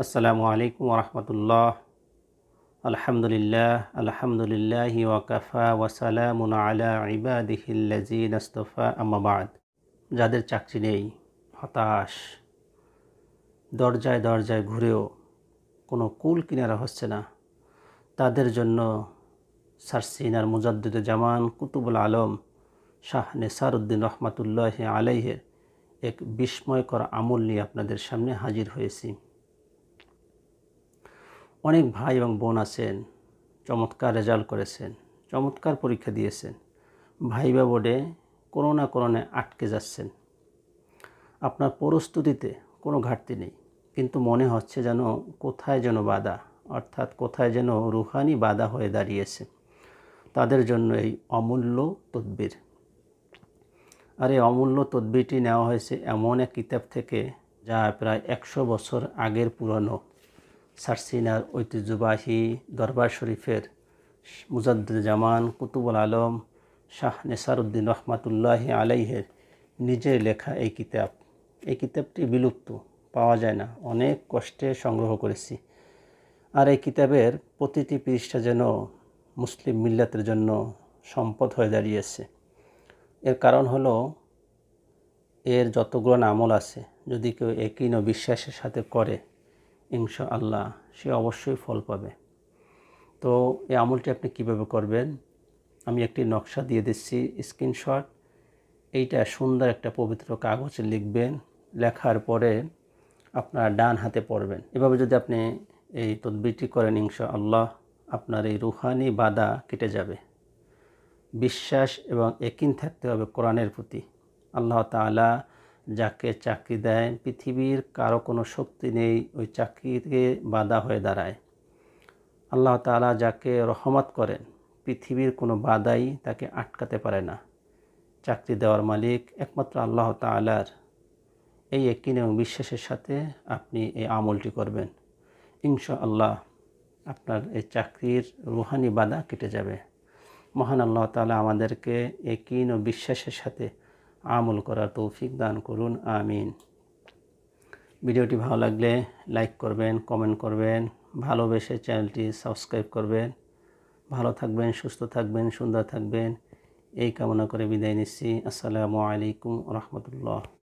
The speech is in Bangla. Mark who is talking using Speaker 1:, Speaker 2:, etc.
Speaker 1: আসসালামু আলাইকুম ওরহমতুল্লাহ। আলহামদুলিল্লাহি ওয়াকাফা ওয়াসালামুন আলা ইবাদিহিল্লাযীনা ইসতাফা, আম্মা বা'দ। যাদের চাকরি নেই, হতাশ, দরজায় দরজায় ঘুরেও কোনো কুল কিনারা হচ্ছে না, তাদের জন্য সারসিনার মুজাদ্দিদে জামান কুতুবুল আলম শাহ নেসারউদ্দিন রহমাতুল্লাহি আলাইহির এক বিস্ময়কর আমল নিয়ে আপনাদের সামনে হাজির হয়েছি। অনেক ভাই এবং বোন আছেন, চমৎকার রেজাল্ট করেছেন, চমৎকার পরীক্ষা দিয়েছেন, ভাইবা বোর্ডে কোনো না কোনো আটকে যাচ্ছেন। আপনার প্রস্তুতিতে কোনো ঘাটতি নেই, কিন্তু মনে হচ্ছে যেন কোথায় যেন বাধা, অর্থাৎ কোথায় যেন রুহানি বাধা হয়ে দাঁড়িয়েছে। তাদের জন্য এই অমূল্য তদবির। আর এই অমূল্য তদবিরটি নেওয়া হয়েছে এমন এক কিতাব থেকে, যা প্রায় 100 বছর আগের পুরনো। সারসিনার ঐতিহ্যবাহী দরবার শরীফের মুজাদ্দিদে জামান কুতুবুল আলম শাহ নেসারউদ্দিন রহমাতুল্লাহি আলাইহির নিজের লেখা এই কিতাব। এই কিতাবটি বিলুপ্ত, পাওয়া যায় না, অনেক কষ্টে সংগ্রহ করেছি। আর এই কিতাবের প্রতিটি পৃষ্ঠা যেন মুসলিম মিল্লাতের জন্য সম্পদ হয়ে দাঁড়িয়েছে। এর কারণ হলো, এর যতগুলো আমল আছে, যদি কেউ একই বিশ্বাসের সাথে করে, ইনশাআল্লাহ সে অবশ্যই ফল পাবে। তো এই আমলটি আপনি কিভাবে করবেন, আমি একটি নকশা দিয়ে দিচ্ছি, স্ক্রিনশট। এইটা সুন্দর একটা পবিত্র কাগজে লিখবেন, লেখার পরে আপনার ডান হাতে পড়বেন। এভাবে যদি আপনি এই তদবিরটি করেন, ইনশাআল্লাহ আপনার এই রুহানি বাধা কেটে যাবে। বিশ্বাস এবং ইয়াকিন থাকতে হবে কোরআনের প্রতি। আল্লাহ তাআলা যাকে চাকরি দেয়, পৃথিবীর কারো কোনো শক্তি নেই ওই চাকরিতে বাধা হয়ে দাঁড়ায়। আল্লাহ তাআলা যাকে রহমত করেন, পৃথিবীর কোনো বাধাই তাকে আটকাতে পারে না। চাকরি দেওয়ার মালিক একমাত্র আল্লাহ তাআলার। এই ইয়াকিন এবং বিশ্বাসের সাথে আপনি এই আমলটি করবেন, ইনশাআল্লাহ আপনার এই চাকরির রুহানি বাধা কেটে যাবে। মহান আল্লাহ তাআলা আমাদেরকে ইয়াকিন ও বিশ্বাসের সাথে আমল করার তৌফিক দান করুন, আমিন। ভিডিওটি ভালো লাগলে লাইক করবেন, কমেন্ট করবেন, ভালোবেসে চ্যানেলটি সাবস্ক্রাইব করবেন। ভালো থাকবেন, সুস্থ থাকবেন, সুন্দর থাকবেন, এই কামনা করে বিদায় নিচ্ছি। আসসালামু আলাইকুম রহমতুল্লাহ।